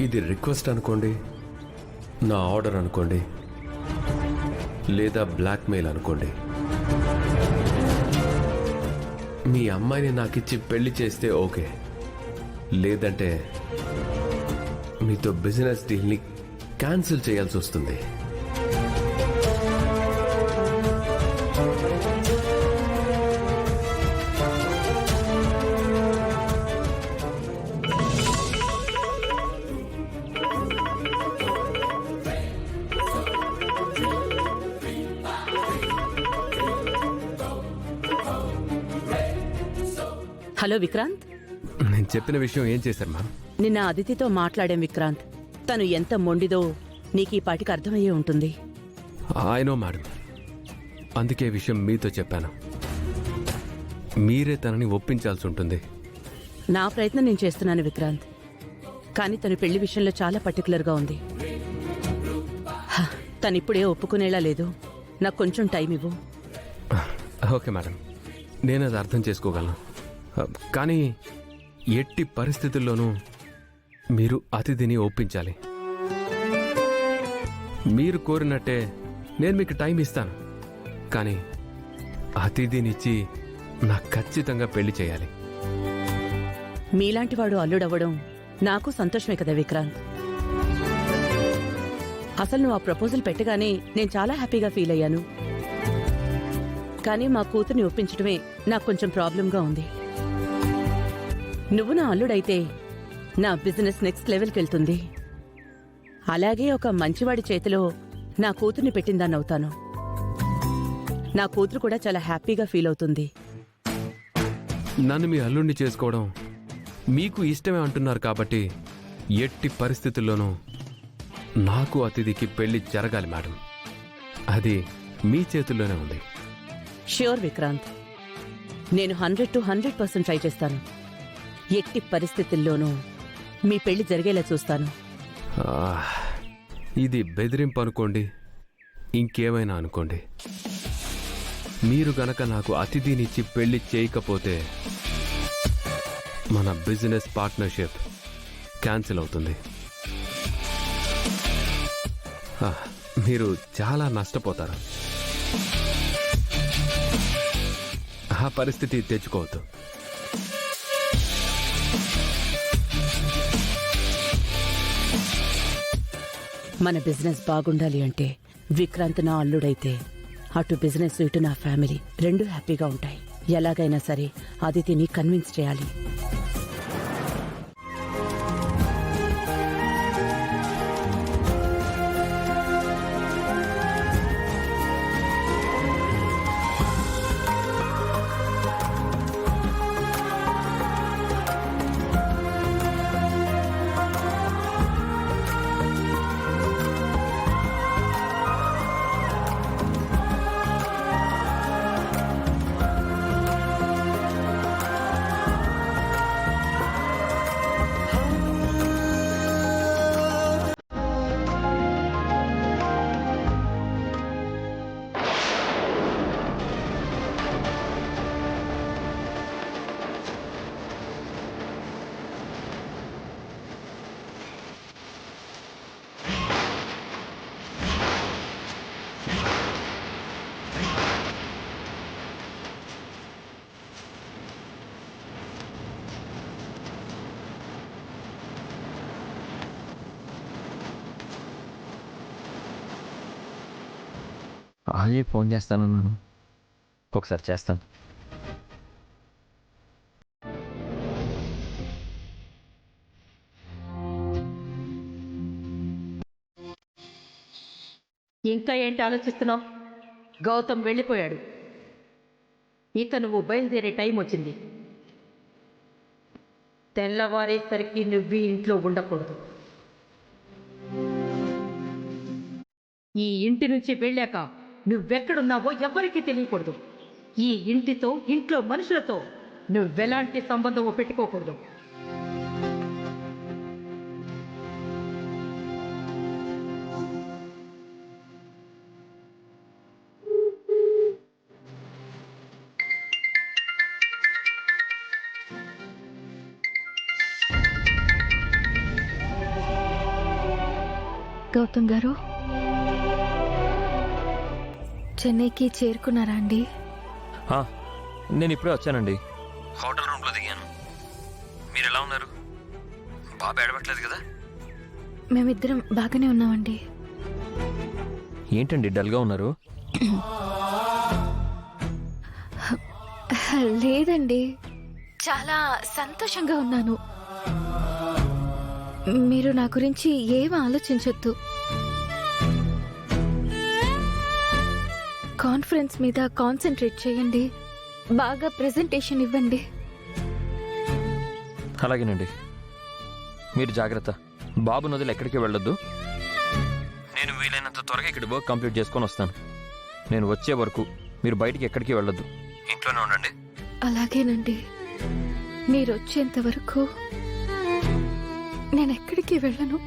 ఇది రిక్వెస్ట్ అనుకోండి, నా ఆర్డర్ అనుకోండి, లేదా బ్లాక్మెయిల్ అనుకోండి. మీ అమ్మాయిని నాకిచ్చి పెళ్లి చేస్తే ఓకే, లేదంటే మీతో బిజినెస్ డీల్ని క్యాన్సిల్ చేయాల్సి వస్తుంది. హలో విక్రాంత్, నేను చెప్పిన విషయం ఏం చేశారు మ్యామ్? నిన్న అదితితో మాట్లాడాం విక్రాంత్. తను ఎంత మొండిదో నీకు ఈ పాటికి అర్థమయ్యే ఉంటుంది. ఆయనో మేడం, అందుకే విషయం మీతో చెప్పాను. మీరే తనని ఒప్పించాల్సి ఉంటుంది. నా ప్రయత్నం నేను చేస్తున్నాను విక్రాంత్, కానీ తను పెళ్లి విషయంలో చాలా పర్టికులర్గా ఉంది. తనిప్పుడే ఒప్పుకునేలా లేదు. నాకు కొంచెం టైం ఇవ్వు. ఓకే మేడం, నేను అది అర్థం చేసుకోగలను. కానీ ఎట్టి పరిస్థితుల్లోనూ మీరు అతిథిని ఒప్పించాలి. మీరు కోరినట్టే నేను మీకు టైం ఇస్తాను, కానీ అతిథినిచ్చి నాకు ఖచ్చితంగా పెళ్లి చేయాలి. మీలాంటి వాడు అల్లుడవ్వడం నాకు సంతోషమే కదా విక్రాంత్. అసలు నువ్వు ఆ ప్రపోజల్ పెట్టగానే నేను చాలా హ్యాపీగా ఫీల్ అయ్యాను. కానీ మా కూతుర్ని ఒప్పించడమే నాకు కొంచెం ప్రాబ్లంగా ఉంది. నువ్వు నా అల్లుడైతే నా బిజినెస్ నెక్స్ట్ లెవెల్కి వెళ్తుంది. అలాగే ఒక మంచివాడి చేతిలో నా కూతుర్ని పెట్టిందాన్ని అవుతాను. నా కూతురు కూడా చాలా హ్యాపీగా ఫీల్ అవుతుంది. నన్ను మీ అల్లుడిని చేసుకోవడం మీకు ఇష్టమే అంటున్నారు కాబట్టి ఎట్టి పరిస్థితుల్లోనూ నాకు అతిథికి పెళ్లి జరగాలి మేడం. అది మీ చేతుల్లోనే ఉంది. ష్యూర్ విక్రాంత్, నేను 100% ట్రై చేస్తాను. ఎట్టి పరిస్థితుల్లోనూ మీ పెళ్లి జరిగేలా చూస్తాను. ఇది బెదిరింపు అనుకోండి, ఇంకేమైనా అనుకోండి. మీరు గనక నాకు అతిథినిచ్చి పెళ్లి చేయకపోతే మన బిజినెస్ పార్ట్నర్షిప్ క్యాన్సిల్ అవుతుంది. మీరు చాలా నష్టపోతారు. ఆ పరిస్థితి తెచ్చుకోవద్దు. మన బిజినెస్ బాగుండాలి అంటే విక్రాంత్ నా అల్లుడైతే అటు బిజినెస్ ఇటు నా ఫ్యామిలీ రెండు హ్యాపీగా ఉంటాయి. ఎలాగైనా సరే అదితిని కన్విన్స్ చేయాలి. ఆల్రెడీ ఫోన్ చేస్తానన్నాను, ఒకసారి చేస్తాను. ఇంకా ఏంటి ఆలోచిస్తున్నావు? గౌతమ్ వెళ్ళిపోయాడు. ఇక నువ్వు బయలుదేరే టైం వచ్చింది. తెల్లవారేసరికి నువ్వు ఇంట్లో ఉండకూడదు. ఈ ఇంటి నుంచి వెళ్ళాక నువ్వెక్కడున్నావో ఎవ్వరికీ తెలియకూడదు. ఈ ఇంటితో, ఇంట్లో మనుషులతో నువ్వెలాంటి సంబంధం పెట్టుకోకూడదు. గౌతమ్ గారు, చెన్నైకి చేరుకున్నారా అండి? నేను ఇప్పుడే వచ్చానండి. హోటల్ రూమ్లో దిగాను. మీరు ఎలా ఉన్నారు? బాబు ఏడవట్లేదు కదా? మేమిద్దరం బాగానే ఉన్నామండి. ఏంటండి డల్గా ఉన్నారు? లేదండి, చాలా సంతోషంగా ఉన్నాను. మీరు నా గురించి ఏం ఆలోచించొద్దు. కాన్ఫరెన్స్ మీద కాన్సన్ట్రేట్ చేయండి. బాగా ప్రెజెంటేషన్ ఇవ్వండి. అలాగేనండి. మీరు జాగ్రత్త. బాబు నదులు ఎక్కడికి వెళ్ళొద్దు. నేను వీలైనంత త్వరగా ఇక్కడ వర్క్ కంప్లీట్ చేసుకొని వస్తాను. నేను వచ్చే వరకు మీరు బయటికి ఎక్కడికి వెళ్ళొద్దు, ఇంట్లోనే ఉండండి. అలాగేనండి. మీరు వచ్చేంత వరకు నేను ఎక్కడికి వెళ్ళను.